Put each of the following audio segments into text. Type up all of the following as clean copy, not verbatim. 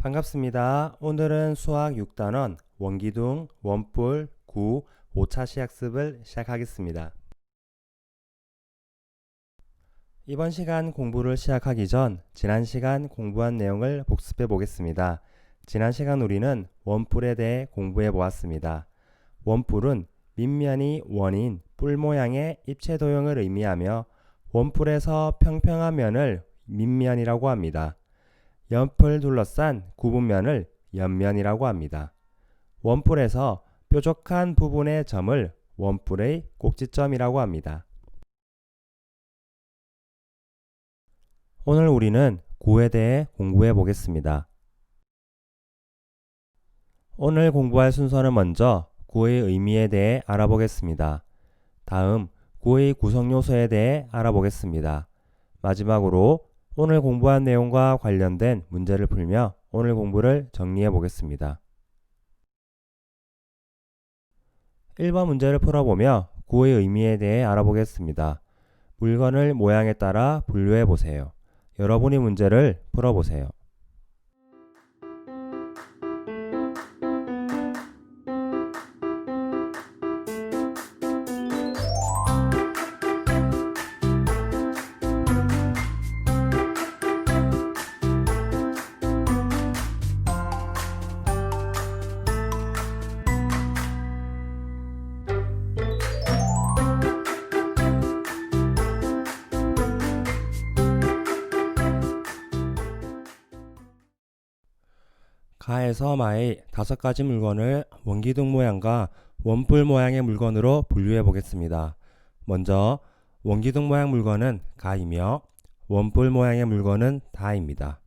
반갑습니다. 오늘은 수학 6단원 원기둥, 원뿔, 구, 오차시 학습을 시작하겠습니다. 이번 시간 공부를 시작하기 전 지난 시간 공부한 내용을 복습해 보겠습니다. 지난 시간 우리는 원뿔에 대해 공부해 보았습니다. 원뿔은 밑면이 원인 뿔 모양의 입체 도형을 의미하며 원뿔에서 평평한 면을 밑면이라고 합니다. 옆을 둘러싼 구분면을 옆면이라고 합니다. 원뿔에서 뾰족한 부분의 점을 원뿔의 꼭지점이라고 합니다. 오늘 우리는 구에 대해 공부해 보겠습니다. 오늘 공부할 순서는 먼저 구의 의미에 대해 알아보겠습니다. 다음 구의 구성 요소에 대해 알아보겠습니다. 마지막으로 오늘 공부한 내용과 관련된 문제를 풀며 오늘 공부를 정리해 보겠습니다. 1번 문제를 풀어보며 구의 의미에 대해 알아보겠습니다. 물건을 모양에 따라 분류해 보세요. 여러분이 문제를 풀어보세요. 가에서 마의 5가지 물건을 원기둥 모양과 원뿔 모양의 물건으로 분류해 보겠습니다. 먼저 원기둥 모양 물건은 가이며 원뿔 모양의 물건은 다입니다.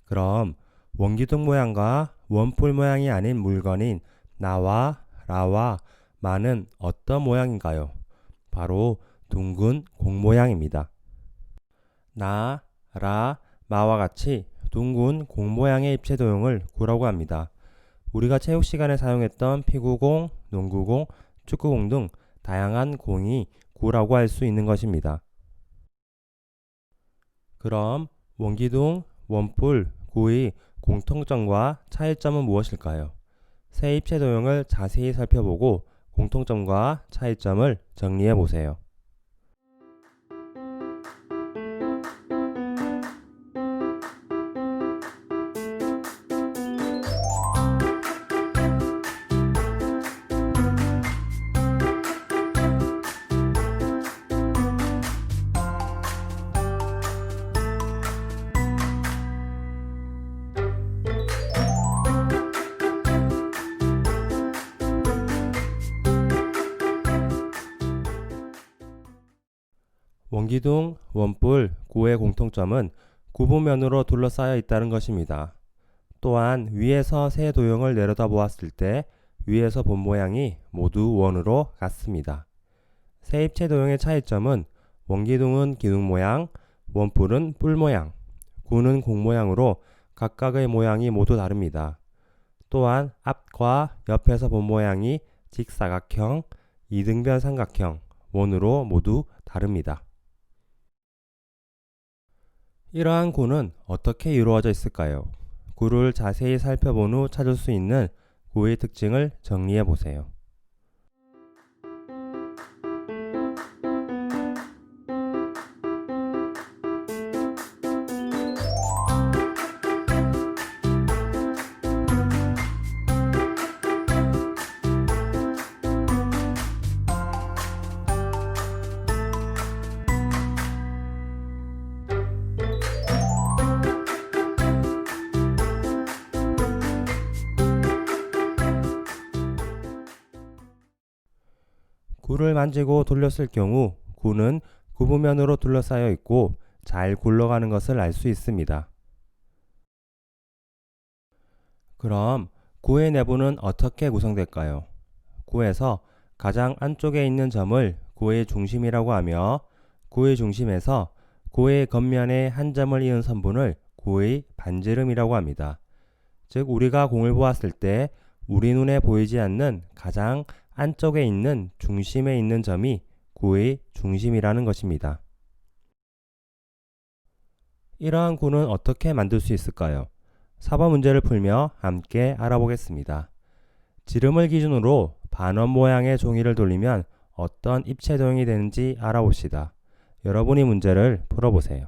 그럼 원기둥 모양과 원뿔 모양이 아닌 물건인 나와 라와 마는 어떤 모양인가요? 바로 둥근 공 모양입니다. 나, 라, 마와 같이 둥근 공 모양의 입체 도형을 구라고 합니다. 우리가 체육 시간에 사용했던 피구공, 농구공, 축구공 등 다양한 공이 구라고 할 수 있는 것입니다. 그럼 원기둥, 원뿔, 구의 공통점과 차이점은 무엇일까요? 세 입체 도형을 자세히 살펴보고 공통점과 차이점을 정리해 보세요. 원기둥, 원뿔, 구의 공통점은 구분면으로 둘러싸여 있다는 것입니다. 또한 위에서 세 도형을 내려다 보았을 때 위에서 본 모양이 모두 원으로 같습니다. 세 입체 도형의 차이점은 원기둥은 기둥 모양, 원뿔은 뿔 모양, 구는 공 모양으로 각각의 모양이 모두 다릅니다. 또한 앞과 옆에서 본 모양이 직사각형, 이등변 삼각형, 원으로 모두 다릅니다. 이러한 구는 어떻게 이루어져 있을까요? 구를 자세히 살펴본 후 찾을 수 있는 구의 특징을 정리해 보세요. 구를 만지고 돌렸을 경우 구는 구분면으로 둘러싸여 있고 잘 굴러가는 것을 알 수 있습니다. 그럼 구의 내부는 어떻게 구성될까요? 구에서 가장 안쪽에 있는 점을 구의 중심이라고 하며 구의 중심에서 구의 겉면에 한 점을 이은 선분을 구의 반지름이라고 합니다. 즉 우리가 공을 보았을 때 우리 눈에 보이지 않는 가장 안쪽에 있는 중심에 있는 점이 구의 중심이라는 것입니다. 이러한 구는 어떻게 만들 수 있을까요? 4번 문제를 풀며 함께 알아보겠습니다. 지름을 기준으로 반원 모양의 종이를 돌리면 어떤 입체 도형이 되는지 알아봅시다. 여러분이 문제를 풀어보세요.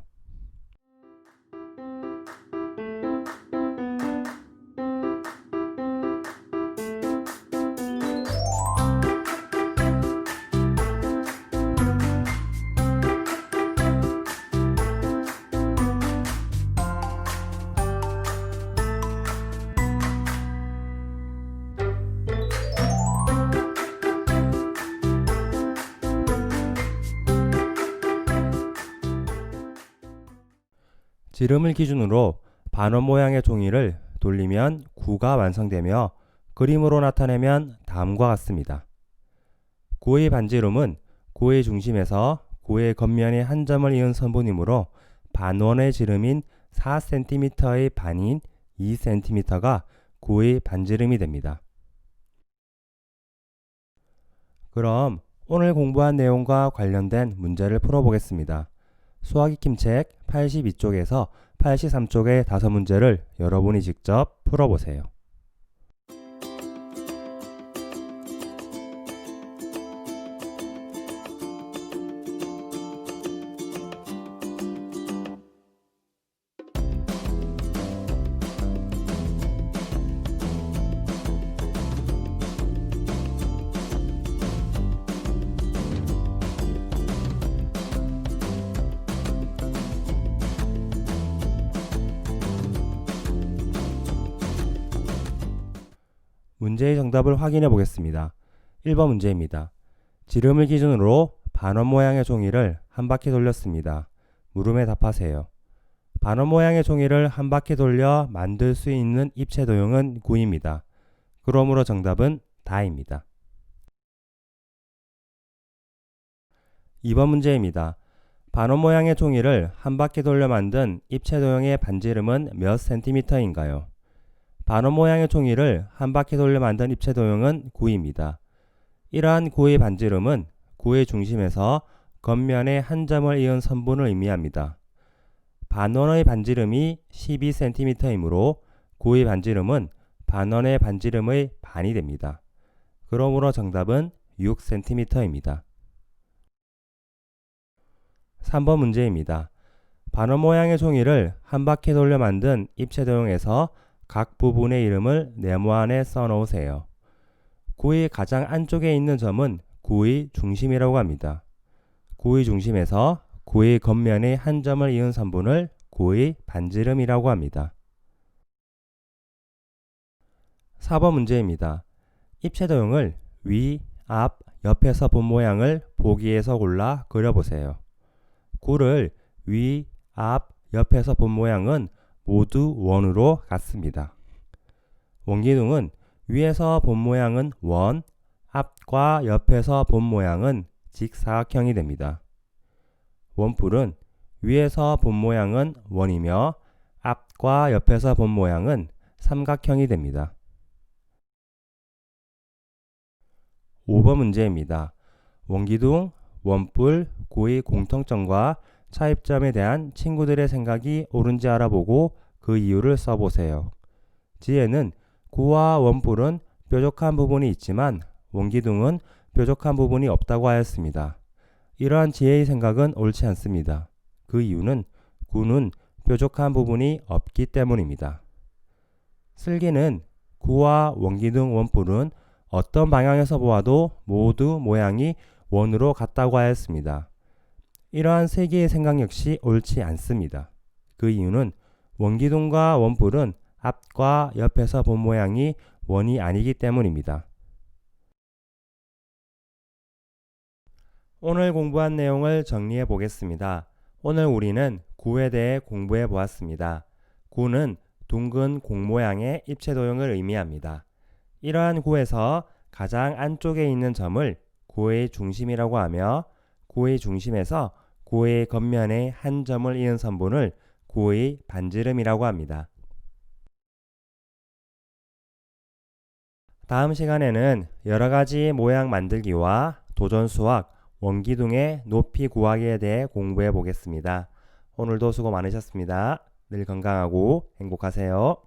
지름을 기준으로 반원 모양의 종이를 돌리면 구가 완성되며 그림으로 나타내면 다음과 같습니다. 구의 반지름은 구의 중심에서 구의 겉면에 한 점을 이은 선분이므로 반원의 지름인 4cm의 반인 2cm가 구의 반지름이 됩니다. 그럼 오늘 공부한 내용과 관련된 문제를 풀어보겠습니다. 수학익힘책 82쪽에서 83쪽의 5문제를 여러분이 직접 풀어보세요. 문제의 정답을 확인해 보겠습니다. 1번 문제입니다. 지름을 기준으로 반원 모양의 종이를 한 바퀴 돌렸습니다. 물음에 답하세요. 반원 모양의 종이를 한 바퀴 돌려 만들 수 있는 입체 도형은 9입니다. 그러므로 정답은 다입니다. 2번 문제입니다. 반원 모양의 종이를 한 바퀴 돌려 만든 입체 도형의 반지름은 몇 센티미터인가요? 반원 모양의 종이를 한 바퀴 돌려 만든 입체 도형은 9입니다. 이러한 9의 반지름은 9의 중심에서 겉면에 한 점을 이은 선분을 의미합니다. 반원의 반지름이 12cm이므로 9의 반지름은 반원의 반지름의 반이 됩니다. 그러므로 정답은 6cm입니다. 3번 문제입니다. 반원 모양의 종이를 한 바퀴 돌려 만든 입체 도형에서 각 부분의 이름을 네모안에 써놓으세요. 구의 가장 안쪽에 있는 점은 구의 중심이라고 합니다. 구의 중심에서 구의 겉면에 한 점을 이은 선분을 구의 반지름이라고 합니다. 4번 문제입니다. 입체 도형을 위, 앞, 옆에서 본 모양을 보기에서 골라 그려보세요. 구를 위, 앞, 옆에서 본 모양은 모두 원으로 같습니다. 원기둥은 위에서 본 모양은 원, 앞과 옆에서 본 모양은 직사각형이 됩니다. 원뿔은 위에서 본 모양은 원이며 앞과 옆에서 본 모양은 삼각형이 됩니다. 5번 문제입니다. 원기둥, 원뿔, 구의 공통점과 차이점에 대한 친구들의 생각이 옳은지 알아보고 그 이유를 써보세요. 지혜는 구와 원뿔은 뾰족한 부분이 있지만 원기둥은 뾰족한 부분이 없다고 하였습니다. 이러한 지혜의 생각은 옳지 않습니다. 그 이유는 구는 뾰족한 부분이 없기 때문입니다. 슬기는 구와 원기둥, 원뿔은 어떤 방향에서 보아도 모두 모양이 원으로 같다고 하였습니다. 이러한 세 개의 생각 역시 옳지 않습니다. 그 이유는 원기둥과 원뿔은 앞과 옆에서 본 모양이 원이 아니기 때문입니다. 오늘 공부한 내용을 정리해 보겠습니다. 오늘 우리는 구에 대해 공부해 보았습니다. 구는 둥근 공 모양의 입체 도형을 의미합니다. 이러한 구에서 가장 안쪽에 있는 점을 구의 중심이라고 하며 구의 중심에서 구의 겉면에 한 점을 이은 선분을 구의 반지름이라고 합니다. 다음 시간에는 여러가지 모양 만들기와 도전수학, 원기둥의 높이 구하기에 대해 공부해 보겠습니다. 오늘도 수고 많으셨습니다. 늘 건강하고 행복하세요.